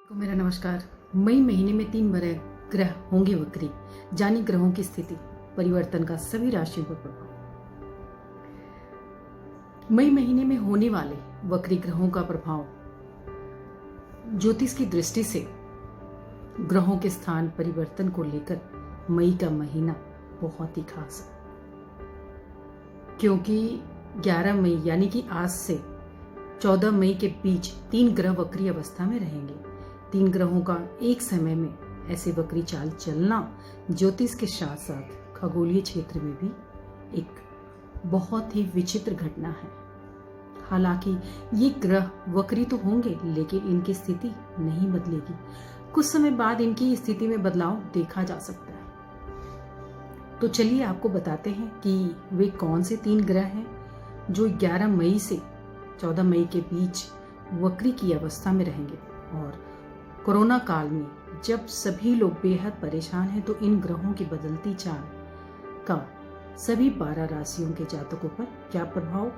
को मेरा नमस्कार। मई महीने में 3 बड़े ग्रह होंगे वक्री, जानी ग्रहों की स्थिति परिवर्तन का सभी राशियों पर प्रभाव। मई महीने में होने वाले वक्री ग्रहों का प्रभाव ज्योतिष की दृष्टि से ग्रहों के स्थान परिवर्तन को लेकर मई का महीना बहुत ही खास है, क्योंकि 11 मई यानी कि आज से 14 मई के बीच 3 ग्रह वक्री अवस्था में रहेंगे। 3 ग्रहों का एक समय में ऐसे वक्री चाल चलना ज्योतिष के साथ साथ खगोलीय क्षेत्र में भी एक बहुत ही विचित्र घटना है। हालांकि ये ग्रह वक्री तो होंगे, लेकिन इनकी स्थिति नहीं बदलेगी। कुछ समय बाद इनकी स्थिति में बदलाव देखा जा सकता है। तो चलिए आपको बताते हैं कि वे कौन से 3 ग्रह हैं जो 11 मई से 14 मई के बीच वक्री की अवस्था में रहेंगे। और कोरोना काल में जब सभी लोग बेहद परेशान हैं, तो इन ग्रहों की बदलती चाल का सभी 12 राशियों के जातकों पर क्या प्रभाव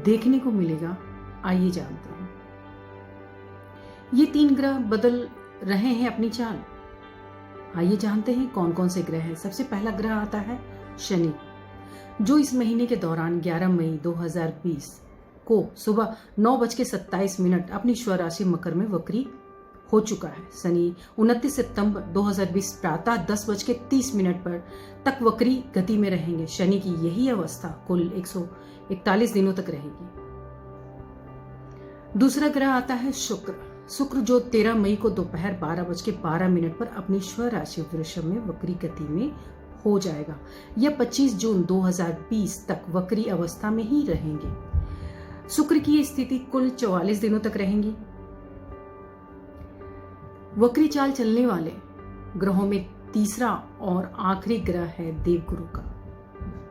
देखने को मिलेगा, आइए जानते हैं। ये 3 ग्रह बदल रहे हैं अपनी चाल। आइए जानते हैं कौन कौन से ग्रह हैं। सबसे पहला ग्रह आता है शनि, जो इस महीने के दौरान 11 मई 2020 को सुबह 9:27 अपनी स्वराशि मकर में वक्री हो चुका है। शनि 29 सितंबर 2020 प्रातः 10:30 पर तक वक्री गति में रहेंगे। शनि की यही अवस्था कुल 141 दिनों तक रहेगी। दूसरा ग्रह आता है शुक्र, जो 13 मई को दोपहर 12:12 पर अपनी स्वराशि वृषभ में वक्री गति में हो जाएगा। यह 25 जून 2020 तक वक्री अवस्था में ही रहेंगे। शुक्र की स्थिति कुल 44 दिनों तक रहेंगी। वक्री चाल चलने वाले ग्रहों में तीसरा और आखिरी ग्रह है देवगुरु का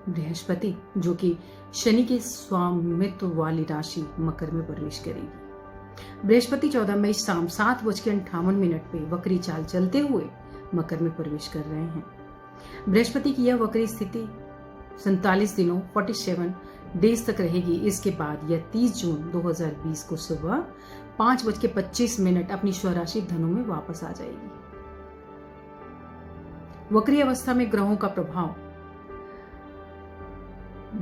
बृहस्पति, जो कि शनि के स्वामित्व वाली राशि मकर में प्रवेश करेगी। बृहस्पति 14 मई शाम 7:58 पे वक्री चाल चलते हुए मकर में प्रवेश कर रहे हैं। बृहस्पति की यह वक्री स्थिति 47 दिनों 47 डेज तक रहेगी। इसके बाद यह 30 जून 2020 को सुबह 5:25 अपनी स्वराशि धनु में वापस आ जाएगी। वक्री अवस्था में ग्रहों का प्रभाव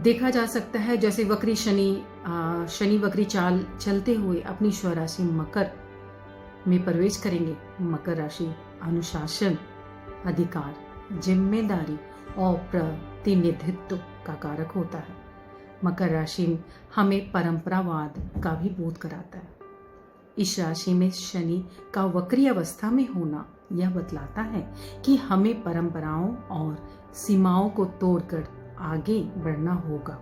देखा जा सकता है, जैसे वक्री शनि वक्री चाल चलते हुए अपनी स्वराशि मकर में प्रवेश करेंगे। मकर राशि अनुशासन, अधिकार, जिम्मेदारी और प्रतिनिधित्व का कारक होता है। मकर राशि हमें परंपरावाद का भी बोध कराता है। इस राशि में शनि का वक्री अवस्था में होना यह बतलाता है कि हमें परंपराओं और सीमाओं को तोड़कर आगे बढ़ना होगा।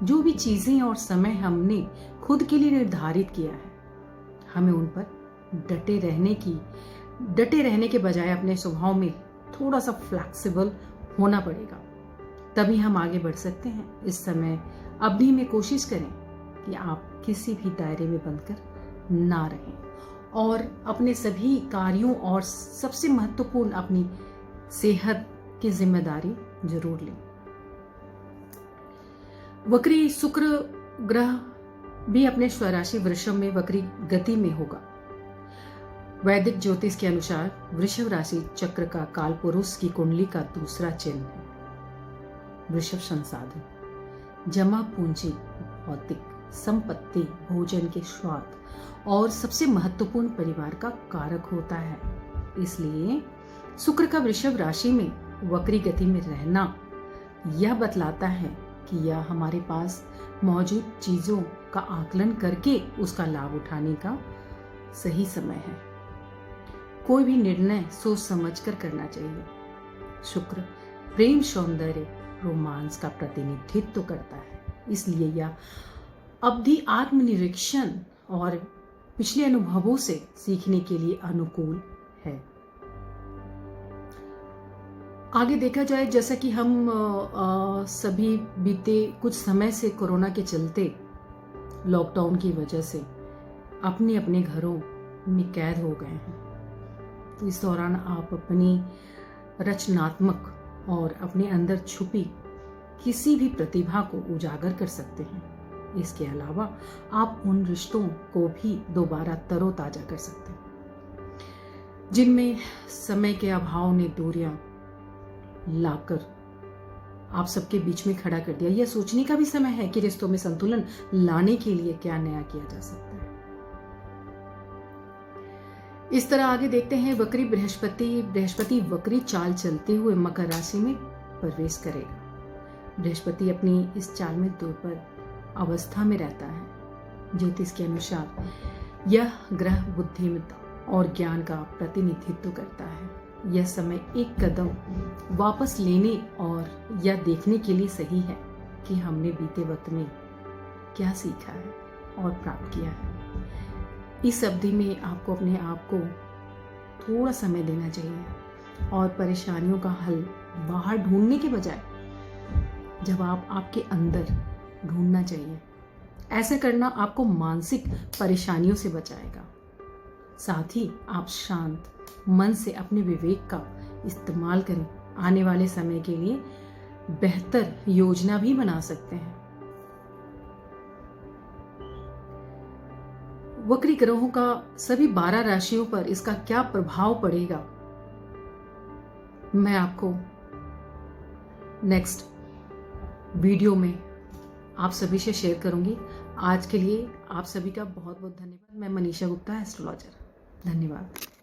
जो भी चीजें और समय हमने खुद के लिए निर्धारित किया है, हमें उन पर डटे रहने के बजाय अपने स्वभाव में थोड़ा सा फ्लेक्सिबल होना पड़ेगा, तभी हम आगे बढ़ सकते हैं। इस समय अभी में कोशिश करें कि आप किसी भी दायरे में बंधकर ना रहें और अपने सभी कार्यों और सबसे महत्वपूर्ण अपनी सेहत की जिम्मेदारी जरूर लें। वक्री शुक्र ग्रह भी अपने स्वराशि वृषभ में वक्री गति में होगा। वैदिक ज्योतिष के अनुसार वृषभ राशि चक्र का काल पुरुष की कुंडली का दूसरा चिन्ह है। वृषभ संसाधन, जमा पूंजी, भौतिक संपत्ति, भोजन के स्वाद और सबसे महत्वपूर्ण परिवार का कारक होता है। इसलिए शुक्र का वृषभ राशि में वक्री गति में रहना यह बतलाता है कि यह हमारे पास मौजूद चीजों का आकलन करके उसका लाभ उठाने का सही समय है। कोई भी निर्णय सोच समझ कर करना चाहिए। शुक्र प्रेम, सौंदर्य, रोमांस का प्रतिनिधित्व करता है। इसलिए यह अवधि आत्मनिरीक्षण और पिछले अनुभवों से सीखने के लिए अनुकूल है। आगे देखा जाए, जैसा कि हम सभी बीते कुछ समय से कोरोना के चलते लॉकडाउन की वजह से अपने अपने घरों में कैद हो गए हैं, तो इस दौरान आप अपनी रचनात्मक और अपने अंदर छुपी किसी भी प्रतिभा को उजागर कर सकते हैं। इसके अलावा आप उन रिश्तों को भी दोबारा तरोताजा कर सकते हैं। जिनमें समय के अभाव ने दूरियां लाकर आप सबके बीच में खड़ा कर दिया। यह सोचने का भी समय है कि रिश्तों में संतुलन लाने के लिए क्या नया किया जा सकता है। इस तरह आगे देखते हैं, वक्री बृहस्पति वक्री चाल चलते हुए मकर राशि में प्रवेश करेगा। बृहस्पति अपनी इस चाल में दोपहर अवस्था में रहता है। ज्योतिष के अनुसार यह ग्रह बुद्धिमत्ता और ज्ञान का प्रतिनिधित्व करता है। यह समय एक कदम वापस लेने और यह देखने के लिए सही है कि हमने बीते वक्त में क्या सीखा है और प्राप्त किया है। इस अवधि में आपको अपने आप को थोड़ा समय देना चाहिए और परेशानियों का हल बाहर ढूंढने के बजाय जवाब आपके अंदर ढूंढना चाहिए। ऐसा करना आपको मानसिक परेशानियों से बचाएगा। साथ ही आप शांत मन से अपने विवेक का इस्तेमाल करें। आने वाले समय के लिए बेहतर योजना भी बना सकते हैं। वक्री ग्रहों का सभी 12 राशियों पर इसका क्या प्रभाव पड़ेगा, मैं आपको नेक्स्ट वीडियो में आप सभी से शेयर करूंगी। आज के लिए आप सभी का बहुत बहुत धन्यवाद। मैं मनीषा गुप्ता, एस्ट्रोलॉजर। धन्यवाद।